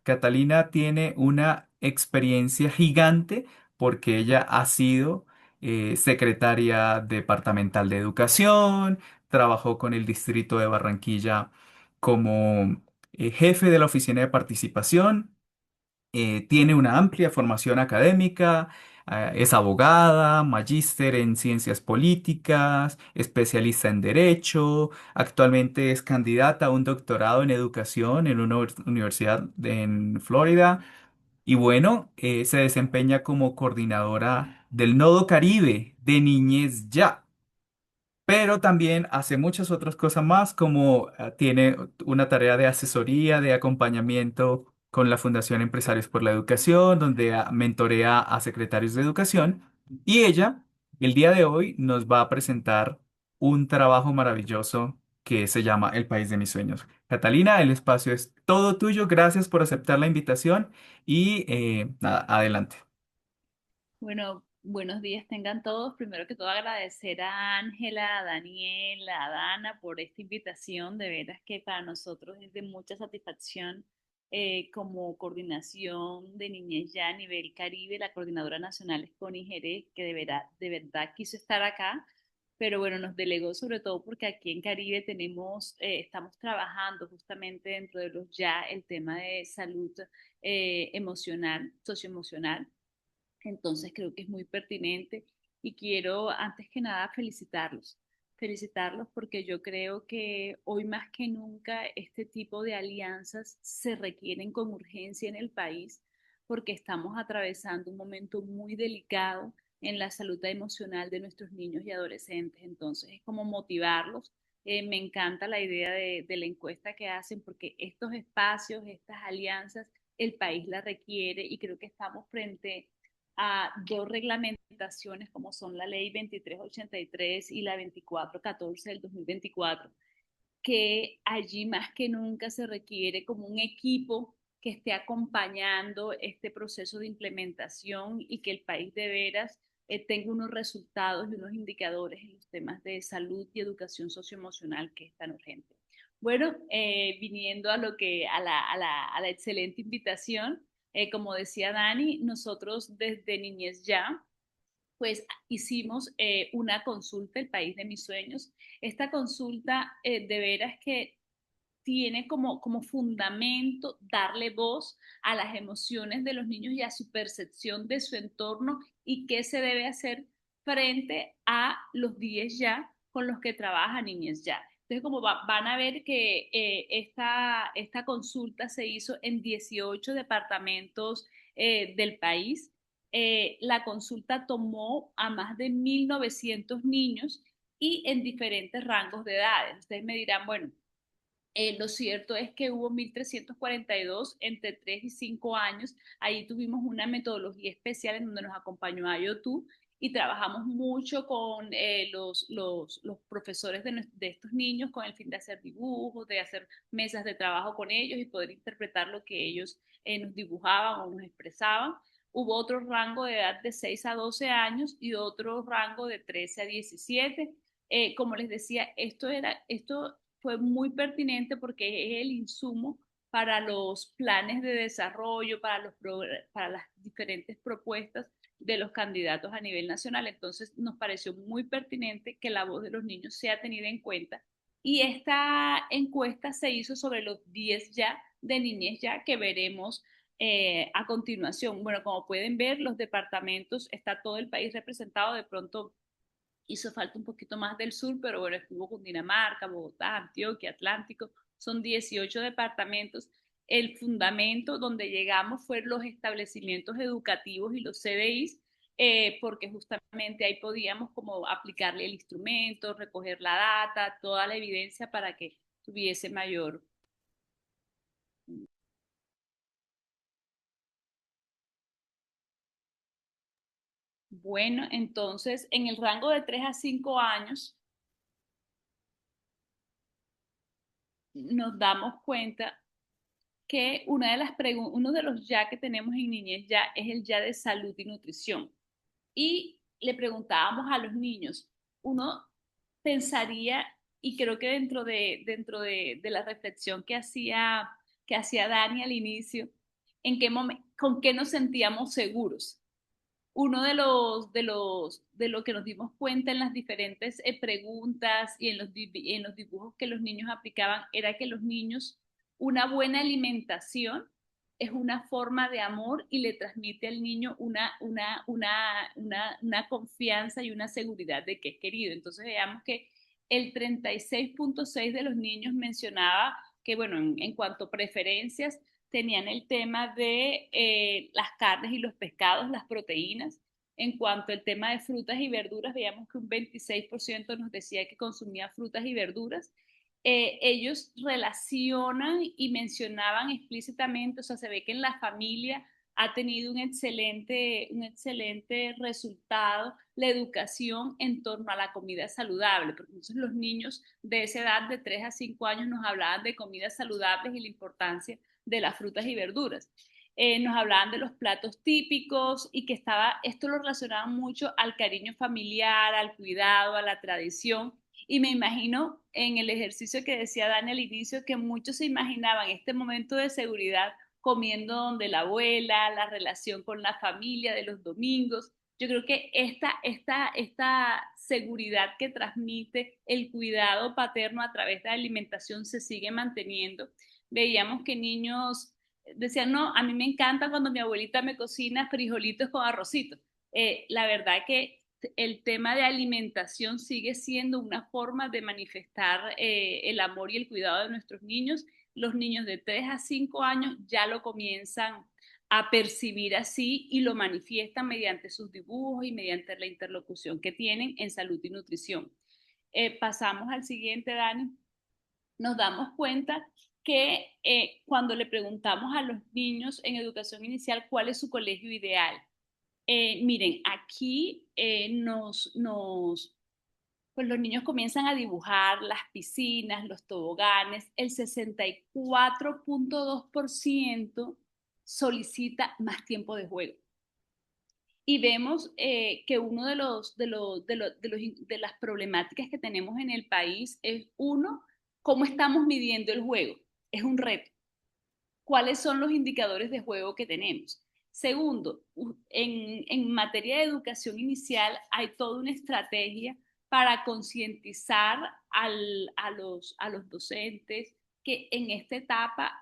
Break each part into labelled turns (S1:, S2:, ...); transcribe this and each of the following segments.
S1: Catalina tiene una experiencia gigante porque ella ha sido secretaria departamental de educación, trabajó con el distrito de Barranquilla como jefe de la oficina de participación, tiene una amplia formación académica, es abogada, magíster en ciencias políticas, especialista en derecho, actualmente es candidata a un doctorado en educación en una universidad en Florida y bueno, se desempeña como coordinadora del Nodo Caribe de Niñez Ya. Pero también hace muchas otras cosas más, como tiene una tarea de asesoría, de acompañamiento con la Fundación Empresarios por la Educación, donde mentorea a secretarios de educación. Y ella, el día de hoy, nos va a presentar un trabajo maravilloso que se llama El País de Mis Sueños. Catalina, el espacio es todo tuyo. Gracias por aceptar la invitación y nada, adelante.
S2: Bueno, buenos días tengan todos. Primero que todo agradecer a Ángela, a Daniel, a Dana por esta invitación. De veras que para nosotros es de mucha satisfacción como coordinación de Niñez Ya a nivel Caribe. La coordinadora nacional es Connie Jerez, que de verdad quiso estar acá, pero bueno, nos delegó sobre todo porque aquí en Caribe estamos trabajando justamente dentro de los ya el tema de salud emocional, socioemocional. Entonces creo que es muy pertinente y quiero antes que nada felicitarlos porque yo creo que hoy más que nunca este tipo de alianzas se requieren con urgencia en el país porque estamos atravesando un momento muy delicado en la salud emocional de nuestros niños y adolescentes. Entonces es como motivarlos. Me encanta la idea de la encuesta que hacen porque estos espacios, estas alianzas, el país la requiere y creo que estamos frente a dos reglamentaciones como son la ley 2383 y la 2414 del 2024, que allí más que nunca se requiere como un equipo que esté acompañando este proceso de implementación y que el país de veras tenga unos resultados y unos indicadores en los temas de salud y educación socioemocional que es tan urgente. Bueno, viniendo a la excelente invitación, como decía Dani, nosotros desde Niñez Ya pues hicimos una consulta, El País de Mis Sueños. Esta consulta de veras que tiene como fundamento darle voz a las emociones de los niños y a su percepción de su entorno y qué se debe hacer frente a los 10 ya con los que trabaja Niñez Ya. Entonces, van a ver que esta consulta se hizo en 18 departamentos del país. La consulta tomó a más de 1.900 niños y en diferentes rangos de edades. Ustedes me dirán, bueno, lo cierto es que hubo 1.342 entre 3 y 5 años. Ahí tuvimos una metodología especial en donde nos acompañó IoT y trabajamos mucho con los profesores de estos niños con el fin de hacer dibujos, de hacer mesas de trabajo con ellos y poder interpretar lo que ellos nos dibujaban o nos expresaban. Hubo otro rango de edad de 6 a 12 años y otro rango de 13 a 17. Como les decía, esto fue muy pertinente porque es el insumo para los planes de desarrollo, para las diferentes propuestas de los candidatos a nivel nacional. Entonces nos pareció muy pertinente que la voz de los niños sea tenida en cuenta. Y esta encuesta se hizo sobre los 10 ya de niñez ya que veremos a continuación. Bueno, como pueden ver, los departamentos, está todo el país representado, de pronto hizo falta un poquito más del sur, pero bueno, estuvo Cundinamarca, Bogotá, Antioquia, Atlántico, son 18 departamentos. El fundamento donde llegamos fue los establecimientos educativos y los CDIs, porque justamente ahí podíamos como aplicarle el instrumento, recoger la data, toda la evidencia para que tuviese mayor. Bueno, entonces en el rango de 3 a 5 años nos damos cuenta que uno de los ya que tenemos en niñez ya es el ya de salud y nutrición. Y le preguntábamos a los niños, uno pensaría, y creo que dentro de la reflexión que hacía Dani al inicio, con qué nos sentíamos seguros. Uno de lo que nos dimos cuenta en las diferentes preguntas y en los dibujos que los niños aplicaban era que los niños, una buena alimentación es una forma de amor y le transmite al niño una confianza y una seguridad de que es querido. Entonces veamos que el 36,6 de los niños mencionaba que, bueno, en cuanto a preferencias, tenían el tema de las carnes y los pescados, las proteínas. En cuanto al tema de frutas y verduras, veíamos que un 26% nos decía que consumía frutas y verduras. Ellos relacionan y mencionaban explícitamente, o sea, se ve que en la familia ha tenido un excelente resultado la educación en torno a la comida saludable, porque entonces los niños de esa edad de 3 a 5 años nos hablaban de comidas saludables y la importancia de las frutas y verduras. Nos hablaban de los platos típicos y que esto lo relacionaban mucho al cariño familiar, al cuidado, a la tradición. Y me imagino en el ejercicio que decía Dani al inicio que muchos se imaginaban este momento de seguridad comiendo donde la abuela, la relación con la familia de los domingos. Yo creo que esta seguridad que transmite el cuidado paterno a través de la alimentación se sigue manteniendo. Veíamos que niños decían, no, a mí me encanta cuando mi abuelita me cocina frijolitos con arrocito. La verdad que el tema de alimentación sigue siendo una forma de manifestar el amor y el cuidado de nuestros niños. Los niños de 3 a 5 años ya lo comienzan a percibir así y lo manifiestan mediante sus dibujos y mediante la interlocución que tienen en salud y nutrición. Pasamos al siguiente, Dani. Nos damos cuenta que cuando le preguntamos a los niños en educación inicial cuál es su colegio ideal, miren, aquí pues los niños comienzan a dibujar las piscinas, los toboganes. El 64,2% solicita más tiempo de juego. Y vemos que uno de las problemáticas que tenemos en el país es, uno, cómo estamos midiendo el juego. Es un reto. ¿Cuáles son los indicadores de juego que tenemos? Segundo, en materia de educación inicial hay toda una estrategia para concientizar a los docentes que en esta etapa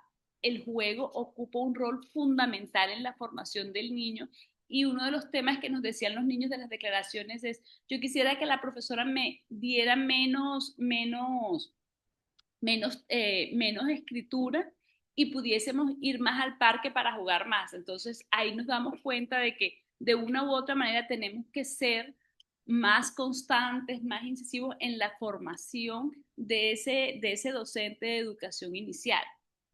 S2: el juego ocupa un rol fundamental en la formación del niño. Y uno de los temas que nos decían los niños de las declaraciones es, yo quisiera que la profesora me diera menos escritura y pudiésemos ir más al parque para jugar más. Entonces ahí nos damos cuenta de que de una u otra manera tenemos que ser más constantes, más incisivos en la formación de ese docente de educación inicial.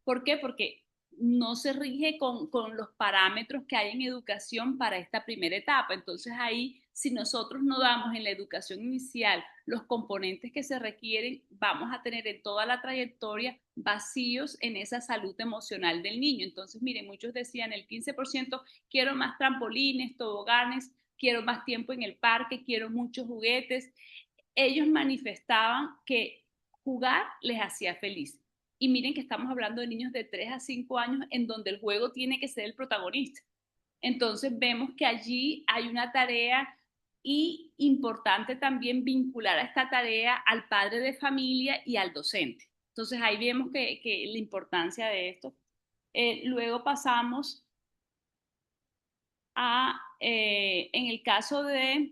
S2: ¿Por qué? Porque no se rige con los parámetros que hay en educación para esta primera etapa. Entonces ahí, si nosotros no damos en la educación inicial los componentes que se requieren, vamos a tener en toda la trayectoria vacíos en esa salud emocional del niño. Entonces, miren, muchos decían el 15% quiero más trampolines, toboganes, quiero más tiempo en el parque, quiero muchos juguetes. Ellos manifestaban que jugar les hacía feliz. Y miren que estamos hablando de niños de 3 a 5 años en donde el juego tiene que ser el protagonista. Entonces vemos que allí hay una tarea y importante también vincular a esta tarea al padre de familia y al docente. Entonces ahí vemos que la importancia de esto. Luego pasamos en el caso de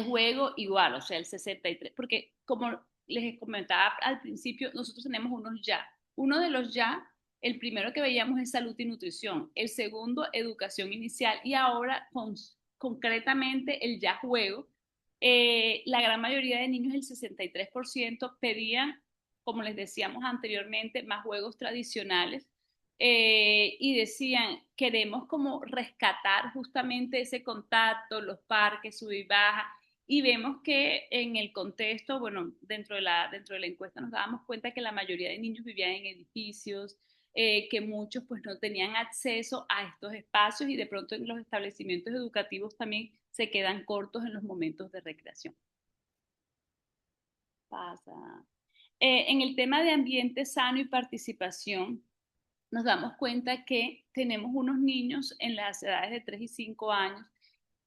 S2: juego igual, o sea, el 63, porque como les comentaba al principio, nosotros tenemos unos ya. Uno de los ya, el primero que veíamos es salud y nutrición, el segundo, educación inicial y ahora concretamente el ya juego. La gran mayoría de niños, el 63%, pedían, como les decíamos anteriormente, más juegos tradicionales y decían, queremos como rescatar justamente ese contacto, los parques, sub y baja, y vemos que en el contexto, bueno, dentro de la encuesta nos dábamos cuenta que la mayoría de niños vivían en edificios, que muchos pues no tenían acceso a estos espacios y de pronto en los establecimientos educativos también se quedan cortos en los momentos de recreación. Pasa. En el tema de ambiente sano y participación, nos damos cuenta que tenemos unos niños en las edades de 3 y 5 años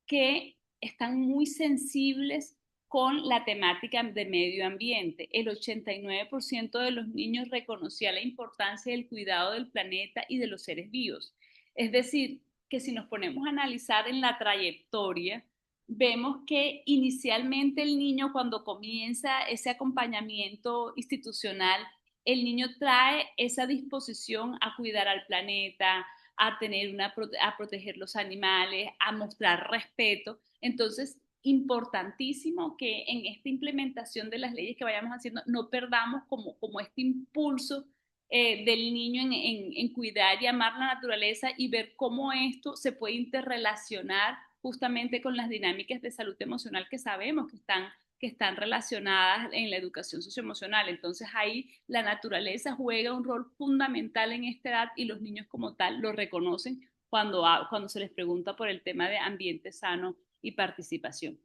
S2: que están muy sensibles con la temática de medio ambiente. El 89% de los niños reconocía la importancia del cuidado del planeta y de los seres vivos. Es decir, que si nos ponemos a analizar en la trayectoria, vemos que inicialmente el niño cuando comienza ese acompañamiento institucional, el niño trae esa disposición a cuidar al planeta, a tener a proteger los animales, a mostrar respeto. Entonces, importantísimo que en esta implementación de las leyes que vayamos haciendo no perdamos como este impulso del niño en cuidar y amar la naturaleza y ver cómo esto se puede interrelacionar justamente con las dinámicas de salud emocional que sabemos que están relacionadas en la educación socioemocional. Entonces ahí la naturaleza juega un rol fundamental en esta edad y los niños como tal lo reconocen cuando se les pregunta por el tema de ambiente sano y participación.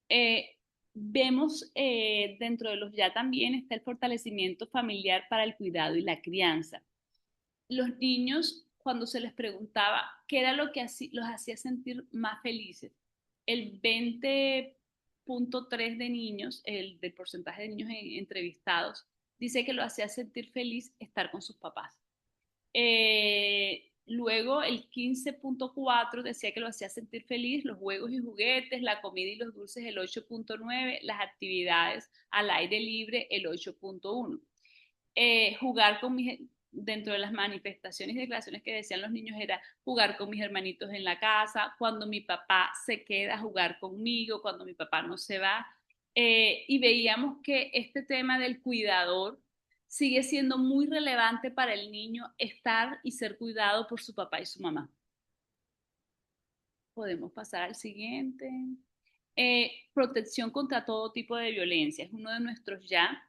S2: Eh, Vemos dentro de los ya también está el fortalecimiento familiar para el cuidado y la crianza. Los niños, cuando se les preguntaba qué era lo que los hacía sentir más felices, el 20,3 de niños, del porcentaje de niños entrevistados, dice que lo hacía sentir feliz estar con sus papás. Luego el 15,4 decía que lo hacía sentir feliz, los juegos y juguetes, la comida y los dulces el 8,9, las actividades al aire libre el 8,1. Jugar con mis, dentro de las manifestaciones y declaraciones que decían los niños era jugar con mis hermanitos en la casa, cuando mi papá se queda a jugar conmigo, cuando mi papá no se va. Y veíamos que este tema del cuidador sigue siendo muy relevante para el niño estar y ser cuidado por su papá y su mamá. Podemos pasar al siguiente. Protección contra todo tipo de violencia es uno de nuestros ya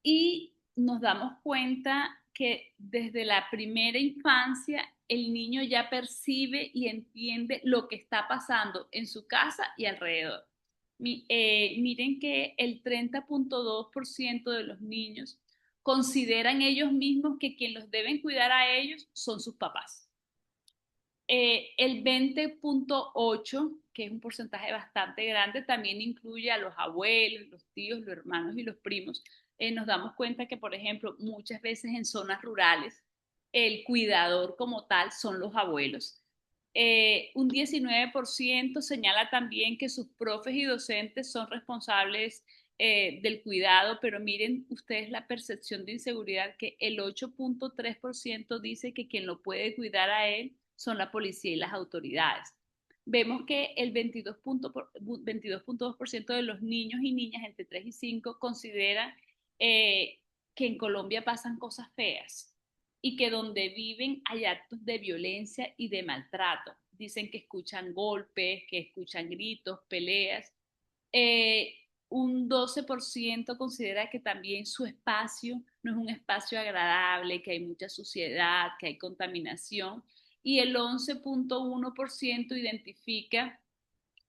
S2: y nos damos cuenta que desde la primera infancia el niño ya percibe y entiende lo que está pasando en su casa y alrededor. Miren que el 30,2% de los niños consideran ellos mismos que quien los deben cuidar a ellos son sus papás. El 20,8, que es un porcentaje bastante grande, también incluye a los abuelos, los tíos, los hermanos y los primos. Nos damos cuenta que, por ejemplo, muchas veces en zonas rurales, el cuidador como tal son los abuelos. Un 19% señala también que sus profes y docentes son responsables del cuidado, pero miren ustedes la percepción de inseguridad que el 8,3% dice que quien lo puede cuidar a él son la policía y las autoridades. Vemos que el 22,2% de los niños y niñas entre 3 y 5 consideran que en Colombia pasan cosas feas y que donde viven hay actos de violencia y de maltrato. Dicen que escuchan golpes, que escuchan gritos, peleas. Eh, un 12% considera que también su espacio no es un espacio agradable, que hay mucha suciedad, que hay contaminación, y el 11,1% identifica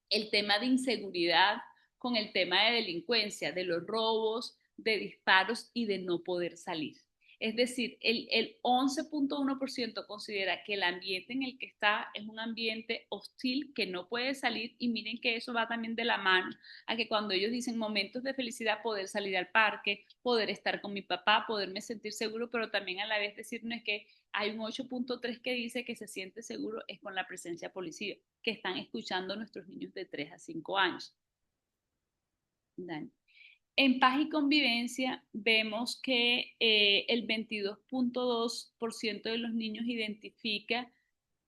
S2: el tema de inseguridad con el tema de delincuencia, de los robos, de disparos y de no poder salir. Es decir, el 11,1% considera que el ambiente en el que está es un ambiente hostil, que no puede salir, y miren que eso va también de la mano a que cuando ellos dicen momentos de felicidad, poder salir al parque, poder estar con mi papá, poderme sentir seguro, pero también a la vez decirnos que hay un 8,3 que dice que se siente seguro es con la presencia policial, que están escuchando a nuestros niños de 3 a 5 años. Dani. En paz y convivencia vemos que el 22,2% de los niños identifica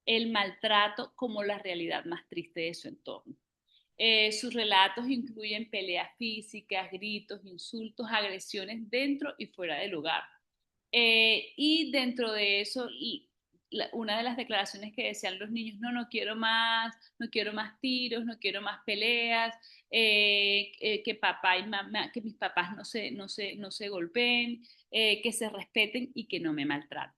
S2: el maltrato como la realidad más triste de su entorno. Sus relatos incluyen peleas físicas, gritos, insultos, agresiones dentro y fuera del hogar. Y dentro de eso, una de las declaraciones que decían los niños, no, no quiero más, no quiero más tiros, no quiero más peleas, que papá y mamá, que mis papás no se golpeen, que se respeten y que no me maltraten.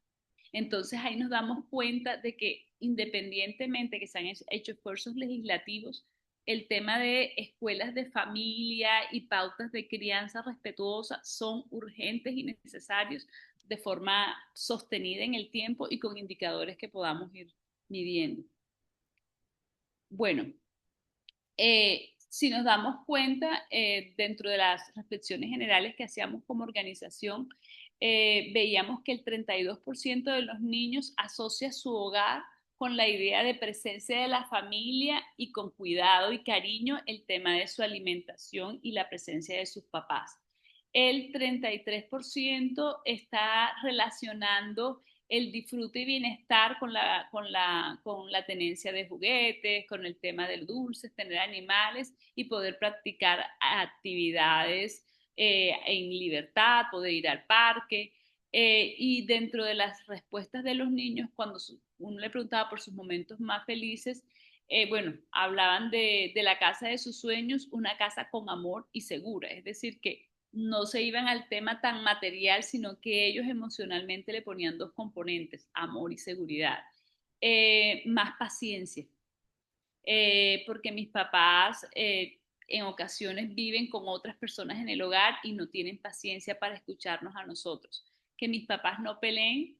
S2: Entonces ahí nos damos cuenta de que independientemente que se han hecho esfuerzos legislativos, el tema de escuelas de familia y pautas de crianza respetuosa son urgentes y necesarios de forma sostenida en el tiempo y con indicadores que podamos ir midiendo. Bueno, si nos damos cuenta, dentro de las reflexiones generales que hacíamos como organización, veíamos que el 32% de los niños asocia su hogar con la idea de presencia de la familia y con cuidado y cariño el tema de su alimentación y la presencia de sus papás. El 33% está relacionando el disfrute y bienestar con la tenencia de juguetes, con el tema del dulce, tener animales y poder practicar actividades en libertad, poder ir al parque. Y dentro de las respuestas de los niños, cuando uno le preguntaba por sus momentos más felices, bueno, hablaban de la casa de sus sueños, una casa con amor y segura, es decir, que no se iban al tema tan material, sino que ellos emocionalmente le ponían dos componentes, amor y seguridad. Más paciencia, porque mis papás en ocasiones viven con otras personas en el hogar y no tienen paciencia para escucharnos a nosotros. Que mis papás no peleen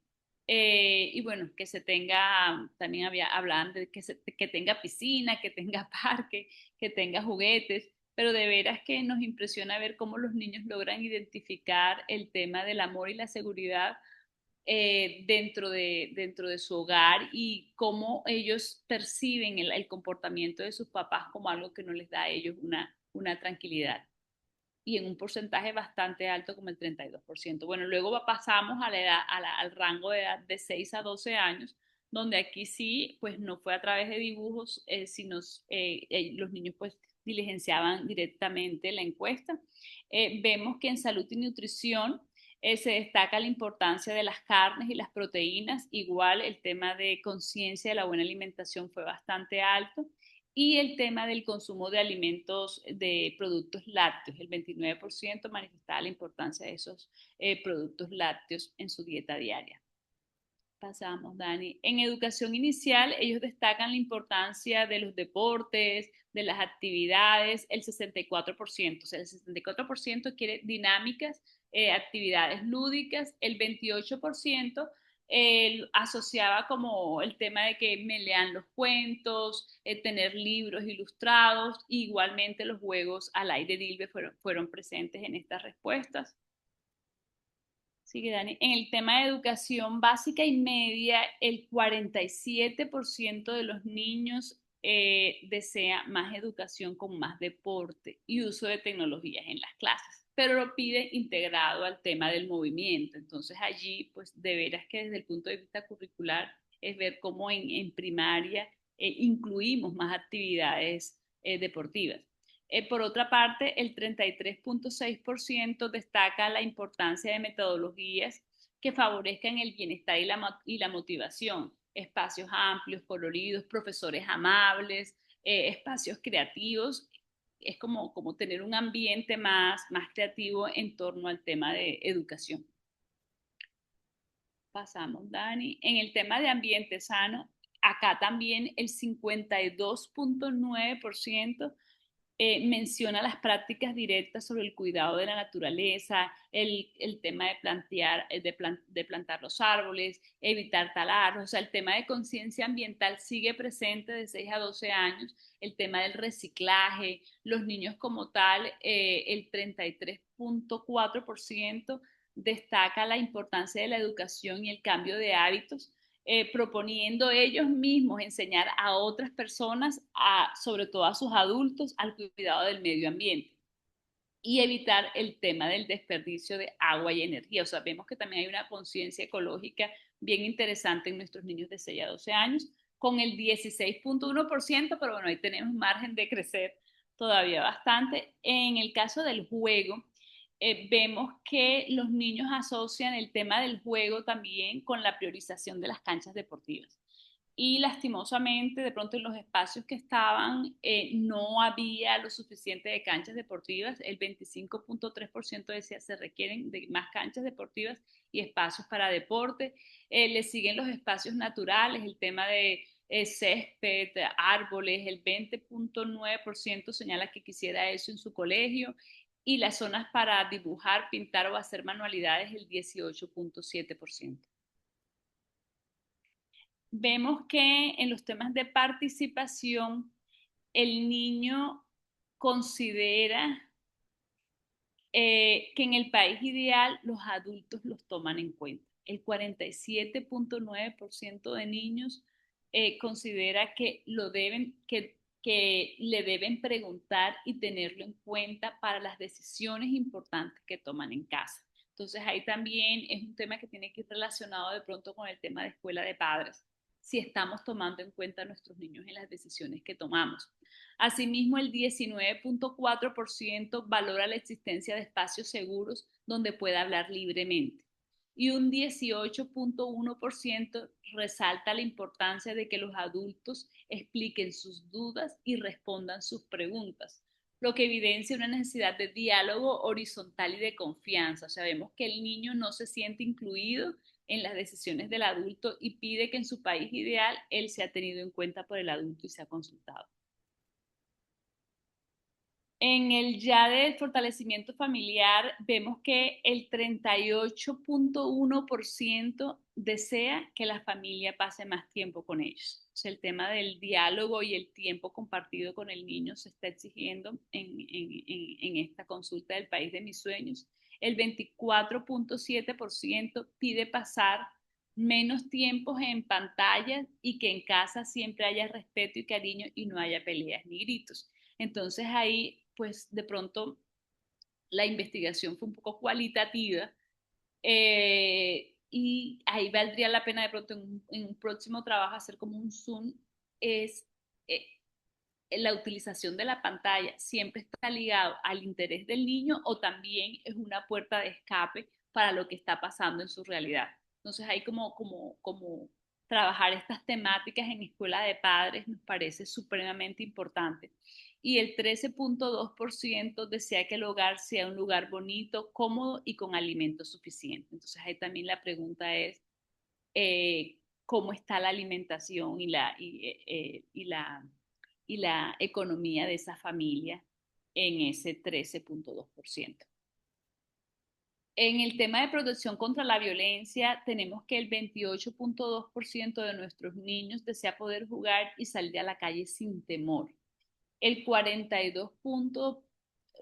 S2: y bueno, que se tenga, también hablaban de que tenga piscina, que tenga parque, que tenga juguetes, pero de veras que nos impresiona ver cómo los niños logran identificar el tema del amor y la seguridad dentro de su hogar y cómo ellos perciben el comportamiento de sus papás como algo que no les da a ellos una tranquilidad. Y en un porcentaje bastante alto como el 32%. Bueno, luego pasamos a la edad, al rango de edad de 6 a 12 años, donde aquí sí, pues no fue a través de dibujos, sino los niños pues diligenciaban directamente la encuesta. Vemos que en salud y nutrición se destaca la importancia de las carnes y las proteínas, igual el tema de conciencia de la buena alimentación fue bastante alto y el tema del consumo de alimentos, de productos lácteos. El 29% manifestaba la importancia de esos productos lácteos en su dieta diaria. Pasamos, Dani. En educación inicial, ellos destacan la importancia de los deportes, de las actividades, el 64%. O sea, el 64% quiere dinámicas, actividades lúdicas, el 28% asociaba como el tema de que me lean los cuentos, tener libros ilustrados, igualmente los juegos al aire libre fueron presentes en estas respuestas. Sigue, Dani. En el tema de educación básica y media, el 47% de los niños desea más educación con más deporte y uso de tecnologías en las clases, pero lo pide integrado al tema del movimiento. Entonces allí, pues de veras que desde el punto de vista curricular es ver cómo en primaria incluimos más actividades deportivas. Por otra parte, el 33.6% destaca la importancia de metodologías que favorezcan el bienestar y la motivación, espacios amplios, coloridos, profesores amables, espacios creativos. Es como tener un ambiente más creativo en torno al tema de educación. Pasamos, Dani. En el tema de ambiente sano, acá también el 52.9% menciona las prácticas directas sobre el cuidado de la naturaleza, el tema de de plantar los árboles, evitar talarlos, o sea, el tema de conciencia ambiental sigue presente de 6 a 12 años, el tema del reciclaje, los niños como tal, el 33.4% destaca la importancia de la educación y el cambio de hábitos, proponiendo ellos mismos enseñar a otras personas, sobre todo a sus adultos, al cuidado del medio ambiente y evitar el tema del desperdicio de agua y energía. O sea, vemos que también hay una conciencia ecológica bien interesante en nuestros niños de 6 a 12 años, con el 16.1%, pero bueno, ahí tenemos margen de crecer todavía bastante. En el caso del juego, vemos que los niños asocian el tema del juego también con la priorización de las canchas deportivas. Y lastimosamente, de pronto en los espacios que estaban, no había lo suficiente de canchas deportivas. El 25.3% decía se requieren de más canchas deportivas y espacios para deporte. Le siguen los espacios naturales, el tema de césped, árboles, el 20.9% señala que quisiera eso en su colegio y las zonas para dibujar, pintar o hacer manualidades el 18.7%. Vemos que en los temas de participación el niño considera que en el país ideal los adultos los toman en cuenta. El 47.9% de niños considera que que le deben preguntar y tenerlo en cuenta para las decisiones importantes que toman en casa. Entonces ahí también es un tema que tiene que ir relacionado de pronto con el tema de escuela de padres, si estamos tomando en cuenta a nuestros niños en las decisiones que tomamos. Asimismo, el 19.4% valora la existencia de espacios seguros donde pueda hablar libremente. Y un 18.1% resalta la importancia de que los adultos expliquen sus dudas y respondan sus preguntas, lo que evidencia una necesidad de diálogo horizontal y de confianza. O sea, vemos que el niño no se siente incluido en las decisiones del adulto y pide que en su país ideal él sea tenido en cuenta por el adulto y sea consultado. En el ya de fortalecimiento familiar vemos que el 38.1% desea que la familia pase más tiempo con ellos. O sea, el tema del diálogo y el tiempo compartido con el niño se está exigiendo en esta consulta del país de mis sueños. El 24.7% pide pasar menos tiempos en pantallas y que en casa siempre haya respeto y cariño y no haya peleas ni gritos. Entonces ahí, pues de pronto la investigación fue un poco cualitativa y ahí valdría la pena de pronto en un próximo trabajo hacer como un zoom, es eh, la utilización de la pantalla siempre está ligado al interés del niño o también es una puerta de escape para lo que está pasando en su realidad. Entonces hay como trabajar estas temáticas en escuela de padres nos parece supremamente importante. Y el 13.2% desea que el hogar sea un lugar bonito, cómodo y con alimentos suficientes. Entonces ahí también la pregunta es cómo está la alimentación y la economía de esa familia en ese 13.2%. En el tema de protección contra la violencia, tenemos que el 28.2% de nuestros niños desea poder jugar y salir a la calle sin temor. El 42%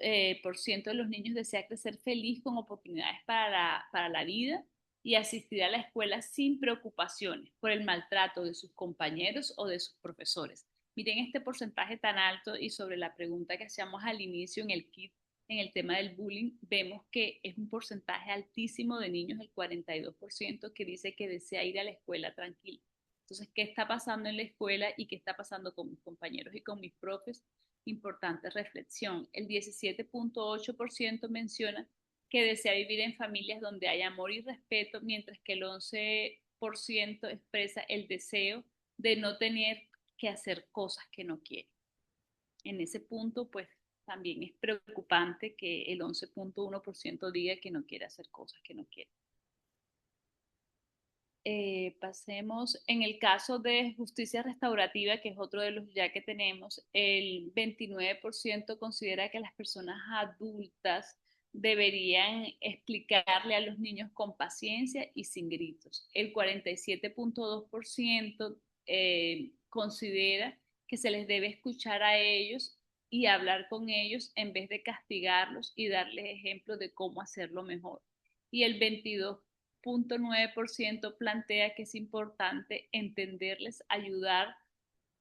S2: de los niños desea crecer feliz con oportunidades para la vida y asistir a la escuela sin preocupaciones por el maltrato de sus compañeros o de sus profesores. Miren este porcentaje tan alto y sobre la pregunta que hacíamos al inicio en el kit, en el tema del bullying, vemos que es un porcentaje altísimo de niños, el 42%, que dice que desea ir a la escuela tranquilo. Entonces, ¿qué está pasando en la escuela y qué está pasando con mis compañeros y con mis profes? Importante reflexión. El 17.8% menciona que desea vivir en familias donde hay amor y respeto, mientras que el 11% expresa el deseo de no tener que hacer cosas que no quiere. En ese punto, pues también es preocupante que el 11.1% diga que no quiere hacer cosas que no quiere. Pasemos en el caso de justicia restaurativa, que es otro de los ya que tenemos, el 29% considera que las personas adultas deberían explicarle a los niños con paciencia y sin gritos. El 47.2% considera que se les debe escuchar a ellos y hablar con ellos en vez de castigarlos y darles ejemplos de cómo hacerlo mejor. Y el 22.9% plantea que es importante entenderles, ayudar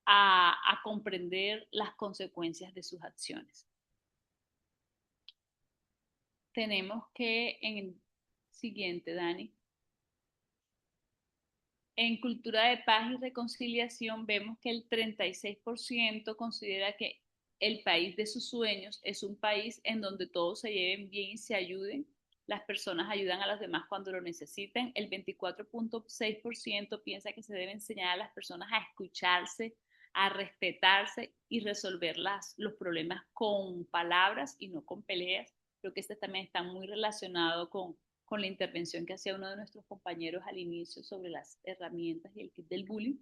S2: a comprender las consecuencias de sus acciones. Tenemos que en el siguiente, Dani, en cultura de paz y reconciliación vemos que el 36% considera que el país de sus sueños es un país en donde todos se lleven bien y se ayuden. Las personas ayudan a los demás cuando lo necesitan. El 24.6% piensa que se debe enseñar a las personas a escucharse, a respetarse y resolver los problemas con palabras y no con peleas. Creo que este también está muy relacionado con la intervención que hacía uno de nuestros compañeros al inicio sobre las herramientas y el kit del bullying.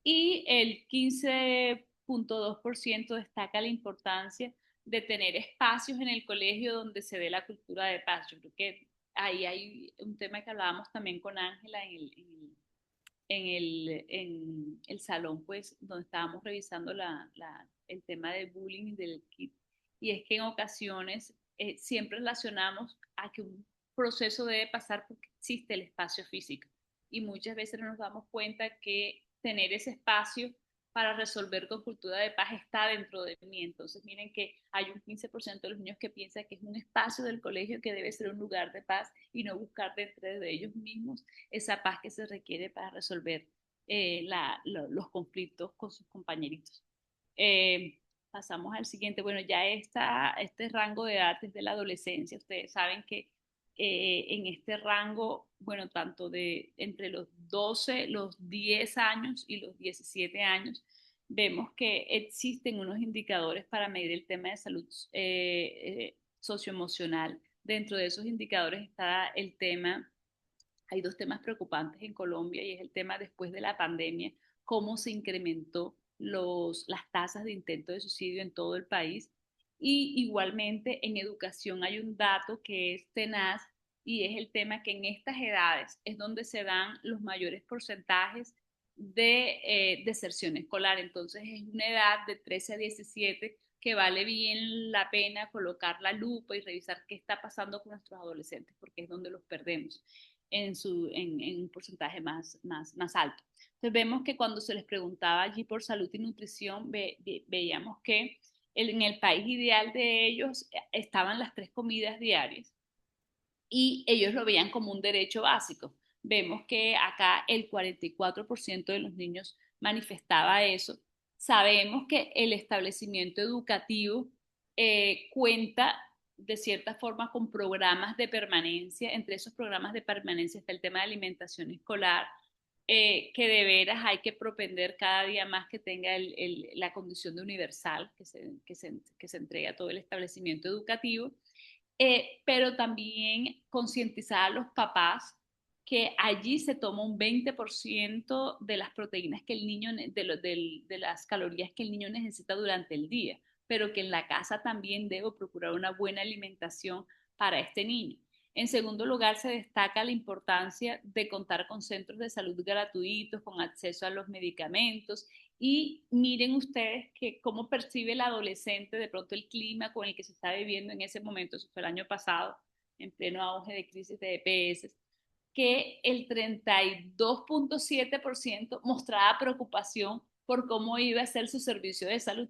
S2: Y el 15.2% destaca la importancia de tener espacios en el colegio donde se dé la cultura de paz. Yo creo que ahí hay un tema que hablábamos también con Ángela en el salón, pues, donde estábamos revisando el tema del bullying y del kit. Y es que en ocasiones siempre relacionamos a que un proceso debe pasar porque existe el espacio físico. Y muchas veces no nos damos cuenta que tener ese espacio para resolver con cultura de paz está dentro de mí. Entonces, miren que hay un 15% de los niños que piensa que es un espacio del colegio que debe ser un lugar de paz y no buscar dentro de ellos mismos esa paz que se requiere para resolver los conflictos con sus compañeritos. Pasamos al siguiente. Bueno, ya este rango de edad es de la adolescencia. Ustedes saben que en este rango, bueno, tanto de entre los 12, los 10 años y los 17 años, vemos que existen unos indicadores para medir el tema de salud socioemocional. Dentro de esos indicadores está el tema, hay dos temas preocupantes en Colombia y es el tema después de la pandemia, cómo se incrementó las tasas de intento de suicidio en todo el país. Y igualmente en educación hay un dato que es tenaz y es el tema que en estas edades es donde se dan los mayores porcentajes de deserción escolar. Entonces es una edad de 13 a 17 que vale bien la pena colocar la lupa y revisar qué está pasando con nuestros adolescentes, porque es donde los perdemos en un porcentaje más alto. Entonces vemos que cuando se les preguntaba allí por salud y nutrición, veíamos que en el país ideal de ellos estaban las 3 comidas diarias y ellos lo veían como un derecho básico. Vemos que acá el 44% de los niños manifestaba eso. Sabemos que el establecimiento educativo cuenta de cierta forma con programas de permanencia. Entre esos programas de permanencia está el tema de alimentación escolar, que de veras hay que propender cada día más que tenga la condición de universal que se entrega a todo el establecimiento educativo, pero también concientizar a los papás que allí se toma un 20% de las proteínas que el niño, de las calorías que el niño necesita durante el día, pero que en la casa también debo procurar una buena alimentación para este niño. En segundo lugar, se destaca la importancia de contar con centros de salud gratuitos, con acceso a los medicamentos. Y miren ustedes que cómo percibe el adolescente de pronto el clima con el que se está viviendo en ese momento. Eso fue el año pasado, en pleno auge de crisis de EPS, que el 32.7% mostraba preocupación por cómo iba a ser su servicio de salud.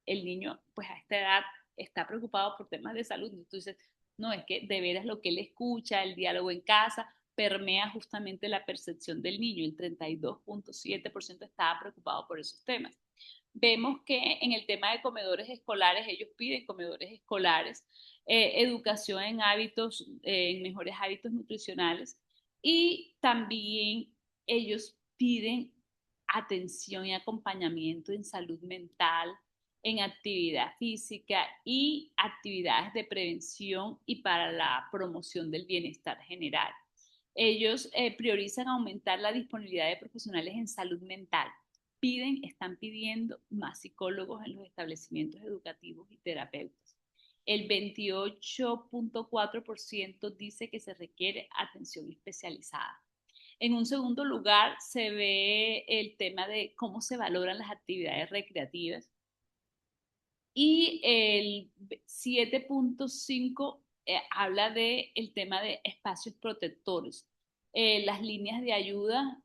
S2: El niño, pues a esta edad, está preocupado por temas de salud. Entonces, no, es que de veras lo que él escucha, el diálogo en casa, permea justamente la percepción del niño. El 32.7% estaba preocupado por esos temas. Vemos que en el tema de comedores escolares, ellos piden comedores escolares, educación en hábitos, en mejores hábitos nutricionales y también ellos piden atención y acompañamiento en salud mental, en actividad física y actividades de prevención y para la promoción del bienestar general. Ellos priorizan aumentar la disponibilidad de profesionales en salud mental. Están pidiendo más psicólogos en los establecimientos educativos y terapeutas. El 28.4% dice que se requiere atención especializada. En un segundo lugar, se ve el tema de cómo se valoran las actividades recreativas. Y el 7.5 habla del tema de espacios protectores, las líneas de ayuda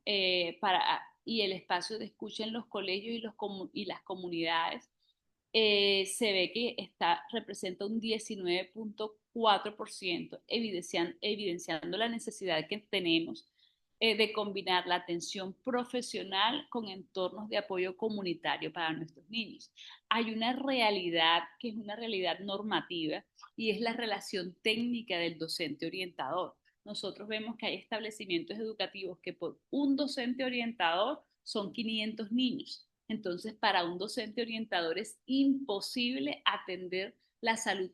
S2: y el espacio de escucha en los colegios y las comunidades. Se ve que representa un 19.4%, evidenciando la necesidad que tenemos de combinar la atención profesional con entornos de apoyo comunitario para nuestros niños. Hay una realidad que es una realidad normativa y es la relación técnica del docente orientador. Nosotros vemos que hay establecimientos educativos que por un docente orientador son 500 niños. Entonces, para un docente orientador es imposible atender la salud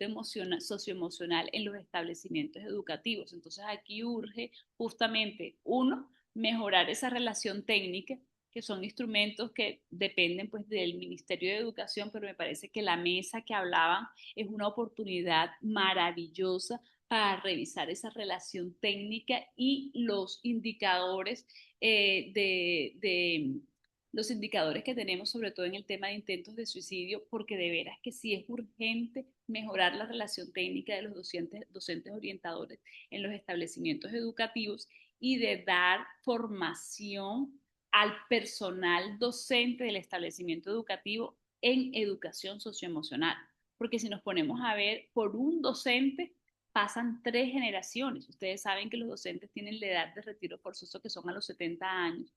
S2: socioemocional en los establecimientos educativos. Entonces, aquí urge justamente, uno, mejorar esa relación técnica que son instrumentos que dependen pues del Ministerio de Educación, pero me parece que la mesa que hablaban es una oportunidad maravillosa para revisar esa relación técnica y los indicadores los indicadores que tenemos, sobre todo en el tema de intentos de suicidio, porque de veras que sí es urgente mejorar la relación técnica de los docentes orientadores en los establecimientos educativos y de dar formación al personal docente del establecimiento educativo en educación socioemocional. Porque si nos ponemos a ver, por un docente pasan 3 generaciones. Ustedes saben que los docentes tienen la edad de retiro forzoso que son a los 70 años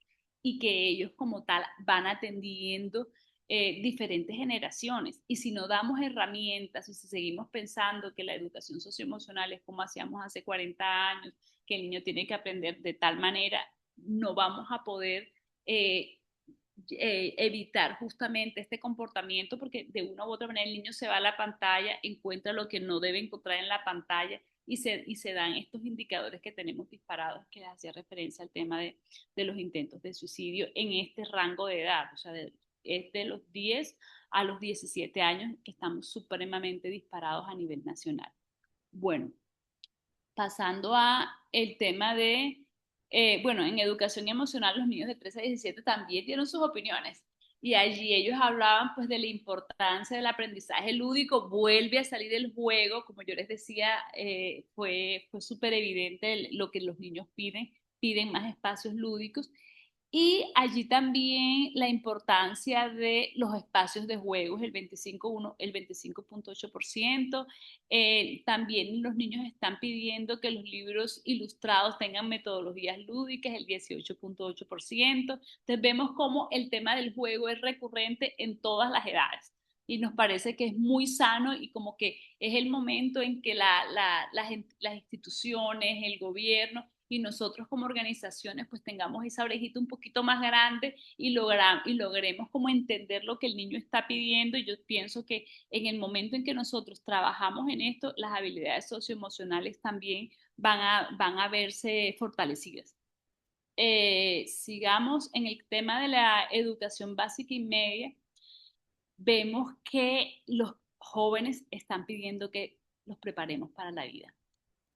S2: y que ellos como tal van atendiendo diferentes generaciones. Y si no damos herramientas y si seguimos pensando que la educación socioemocional es como hacíamos hace 40 años, que el niño tiene que aprender de tal manera, no vamos a poder eh, evitar justamente este comportamiento porque de una u otra manera el niño se va a la pantalla, encuentra lo que no debe encontrar en la pantalla y se dan estos indicadores que tenemos disparados que les hacía referencia al tema de los intentos de suicidio en este rango de edad, o sea, es de los 10 a los 17 años que estamos supremamente disparados a nivel nacional. Bueno, pasando a el tema de, bueno, en educación emocional los niños de 13 a 17 también dieron sus opiniones y allí ellos hablaban pues de la importancia del aprendizaje lúdico, vuelve a salir el juego, como yo les decía, fue súper evidente lo que los niños piden más espacios lúdicos y allí también la importancia de los espacios de juegos, el 25.8%. También los niños están pidiendo que los libros ilustrados tengan metodologías lúdicas, el 18.8%. Entonces vemos cómo el tema del juego es recurrente en todas las edades. Y nos parece que es muy sano y como que es el momento en que las instituciones, el gobierno y nosotros como organizaciones pues tengamos esa brejita un poquito más grande y logremos como entender lo que el niño está pidiendo. Y yo pienso que en el momento en que nosotros trabajamos en esto, las habilidades socioemocionales también van a verse fortalecidas. Sigamos en el tema de la educación básica y media. Vemos que los jóvenes están pidiendo que los preparemos para la vida.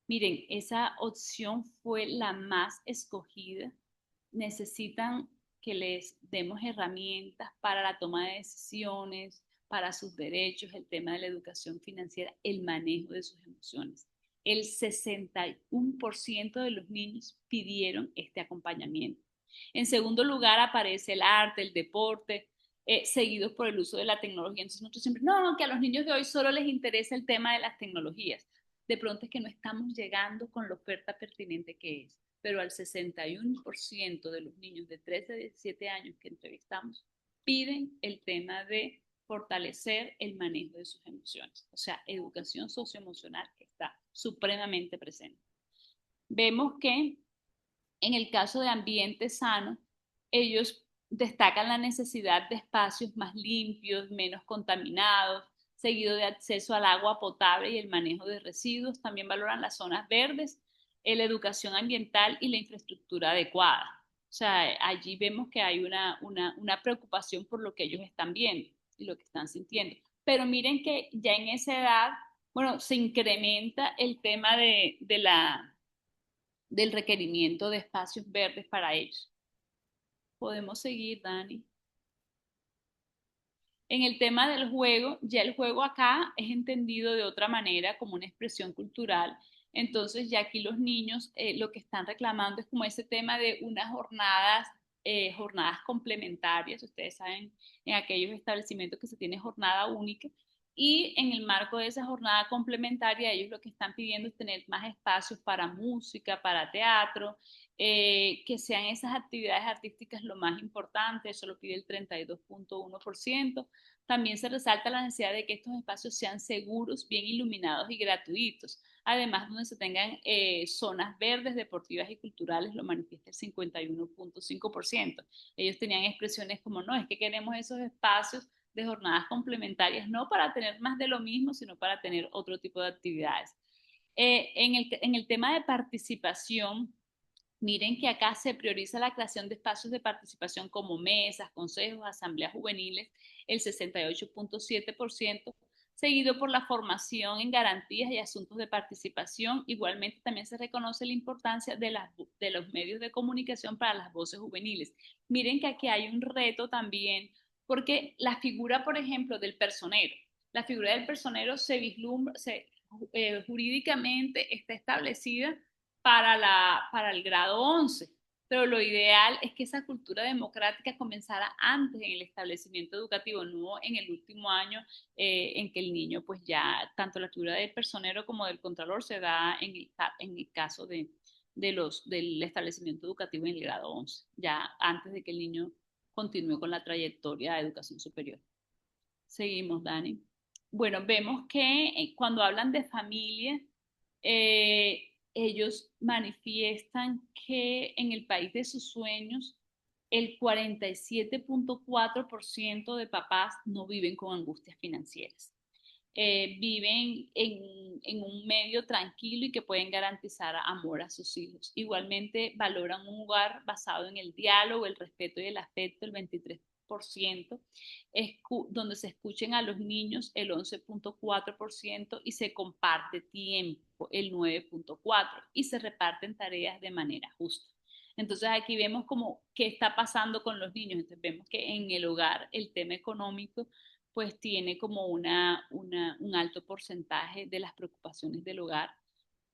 S2: Miren, esa opción fue la más escogida. Necesitan que les demos herramientas para la toma de decisiones, para sus derechos, el tema de la educación financiera, el manejo de sus emociones. El 61% de los niños pidieron este acompañamiento. En segundo lugar aparece el arte, el deporte, seguidos por el uso de la tecnología. Entonces nosotros siempre, no, que a los niños de hoy solo les interesa el tema de las tecnologías. De pronto es que no estamos llegando con la oferta pertinente que es, pero al 61% de los niños de 13 a 17 años que entrevistamos piden el tema de fortalecer el manejo de sus emociones, o sea, educación socioemocional que está supremamente presente. Vemos que en el caso de ambiente sano, ellos destacan la necesidad de espacios más limpios, menos contaminados, seguido de acceso al agua potable y el manejo de residuos. También valoran las zonas verdes, la educación ambiental y la infraestructura adecuada. O sea, allí vemos que hay una preocupación por lo que ellos están viendo y lo que están sintiendo. Pero miren que ya en esa edad, bueno, se incrementa el tema del requerimiento de espacios verdes para ellos. Podemos seguir, Dani. En el tema del juego, ya el juego acá es entendido de otra manera como una expresión cultural. Entonces, ya aquí los niños lo que están reclamando es como ese tema de unas jornadas complementarias. Ustedes saben, en aquellos establecimientos que se tiene jornada única. Y en el marco de esa jornada complementaria, ellos lo que están pidiendo es tener más espacios para música, para teatro, que sean esas actividades artísticas lo más importante, eso lo pide el 32.1%. También se resalta la necesidad de que estos espacios sean seguros, bien iluminados y gratuitos. Además, donde se tengan zonas verdes, deportivas y culturales, lo manifiesta el 51.5%. Ellos tenían expresiones como, no, es que queremos esos espacios de jornadas complementarias, no para tener más de lo mismo, sino para tener otro tipo de actividades. En el tema de participación, Miren que acá se prioriza la creación de espacios de participación como mesas, consejos, asambleas juveniles, el 68.7%, seguido por la formación en garantías y asuntos de participación. Igualmente también se reconoce la importancia de los medios de comunicación para las voces juveniles. Miren que aquí hay un reto también, porque la figura, por ejemplo, del personero, la figura del personero se vislumbra, jurídicamente está establecida para el grado 11, pero lo ideal es que esa cultura democrática comenzara antes en el establecimiento educativo, no en el último año en que el niño pues ya, tanto la figura del personero como del contralor se da en el caso del establecimiento educativo en el grado 11, ya antes de que el niño continúe con la trayectoria de educación superior. Seguimos, Dani. Bueno, vemos que cuando hablan de familia, ellos manifiestan que en el país de sus sueños, el 47.4% de papás no viven con angustias financieras. Viven en un medio tranquilo y que pueden garantizar amor a sus hijos. Igualmente valoran un hogar basado en el diálogo, el respeto y el afecto, el 23%, donde se escuchen a los niños el 11.4% y se comparte tiempo el 9.4% y se reparten tareas de manera justa. Entonces aquí vemos como qué está pasando con los niños. Entonces vemos que en el hogar el tema económico pues tiene como un alto porcentaje de las preocupaciones del hogar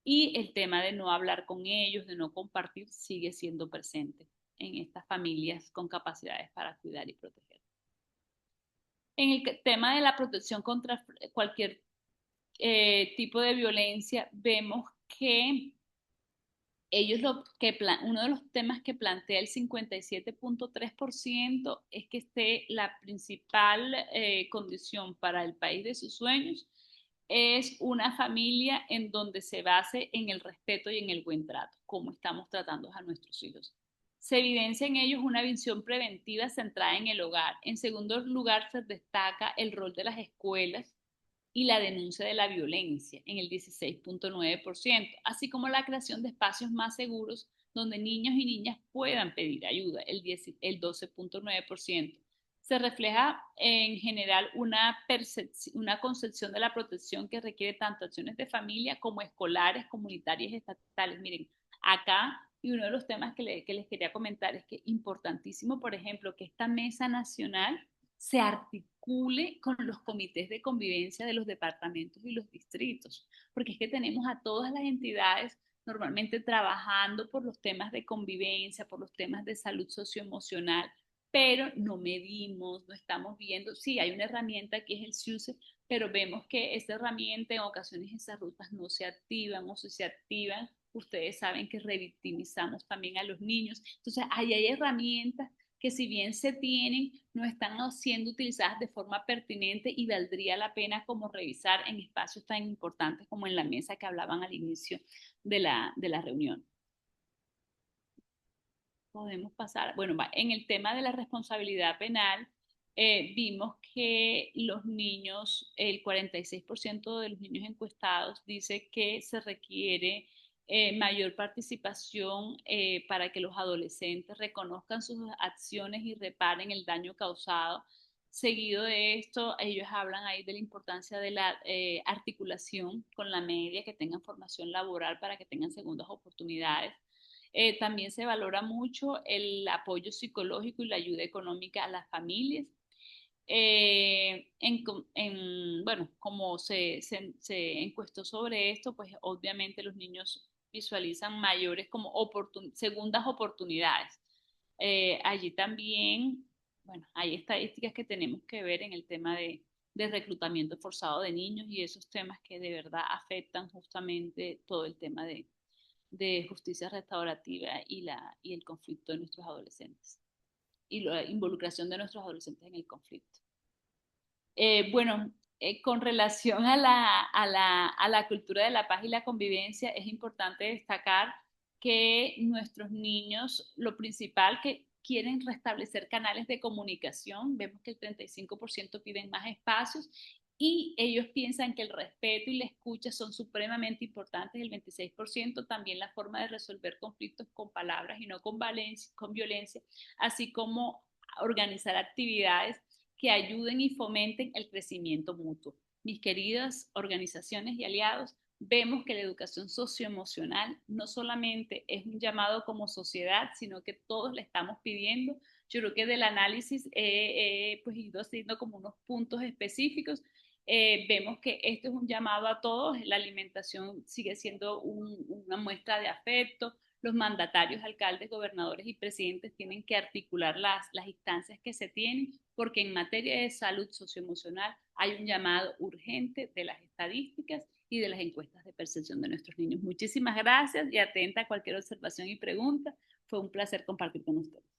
S2: y el tema de no hablar con ellos, de no compartir, sigue siendo presente en estas familias con capacidades para cuidar y proteger. En el tema de la protección contra cualquier tipo de violencia, vemos que uno de los temas que plantea el 57.3% es que esté la principal condición para el país de sus sueños es una familia en donde se base en el respeto y en el buen trato, como estamos tratando a nuestros hijos. Se evidencia en ellos una visión preventiva centrada en el hogar. En segundo lugar, se destaca el rol de las escuelas y la denuncia de la violencia en el 16.9%, así como la creación de espacios más seguros donde niños y niñas puedan pedir ayuda, el 12.9%. Se refleja en general una concepción de la protección que requiere tanto acciones de familia como escolares, comunitarias y estatales. Miren, acá, y uno de los temas que les quería comentar es que es importantísimo, por ejemplo, que esta mesa nacional se articule con los comités de convivencia de los departamentos y los distritos, porque es que tenemos a todas las entidades normalmente trabajando por los temas de convivencia, por los temas de salud socioemocional, pero no medimos, no estamos viendo, sí, hay una herramienta que es el SIUSE, pero vemos que esta herramienta en ocasiones esas rutas no se activan o si se activan, ustedes saben que revictimizamos también a los niños. Entonces, ahí hay herramientas que si bien se tienen, no están siendo utilizadas de forma pertinente y valdría la pena como revisar en espacios tan importantes como en la mesa que hablaban al inicio de la reunión. Podemos pasar, bueno, en el tema de la responsabilidad penal, vimos que los niños, el 46% de los niños encuestados dice que se requiere mayor participación para que los adolescentes reconozcan sus acciones y reparen el daño causado. Seguido de esto, ellos hablan ahí de la importancia de la articulación con la media, que tengan formación laboral para que tengan segundas oportunidades. También se valora mucho el apoyo psicológico y la ayuda económica a las familias. Bueno, como se encuestó sobre esto, pues obviamente los niños visualizan mayores como segundas oportunidades. Allí también, bueno, hay estadísticas que tenemos que ver en el tema de reclutamiento forzado de niños y esos temas que de verdad afectan justamente todo el tema de justicia restaurativa y el conflicto de nuestros adolescentes y la involucración de nuestros adolescentes en el conflicto. Bueno, con relación a la cultura de la paz y la convivencia, es importante destacar que nuestros niños, lo principal que quieren restablecer canales de comunicación, vemos que el 35% piden más espacios y ellos piensan que el respeto y la escucha son supremamente importantes, el 26%, también la forma de resolver conflictos con palabras y no con violencia, así como organizar actividades que ayuden y fomenten el crecimiento mutuo. Mis queridas organizaciones y aliados, vemos que la educación socioemocional no solamente es un llamado como sociedad, sino que todos le estamos pidiendo. Yo creo que del análisis pues ido haciendo como unos puntos específicos. Vemos que esto es un llamado a todos, la alimentación sigue siendo una muestra de afecto, los mandatarios, alcaldes, gobernadores y presidentes tienen que articular las instancias que se tienen, porque en materia de salud socioemocional hay un llamado urgente de las estadísticas y de las encuestas de percepción de nuestros niños. Muchísimas gracias y atenta a cualquier observación y pregunta. Fue un placer compartir con ustedes.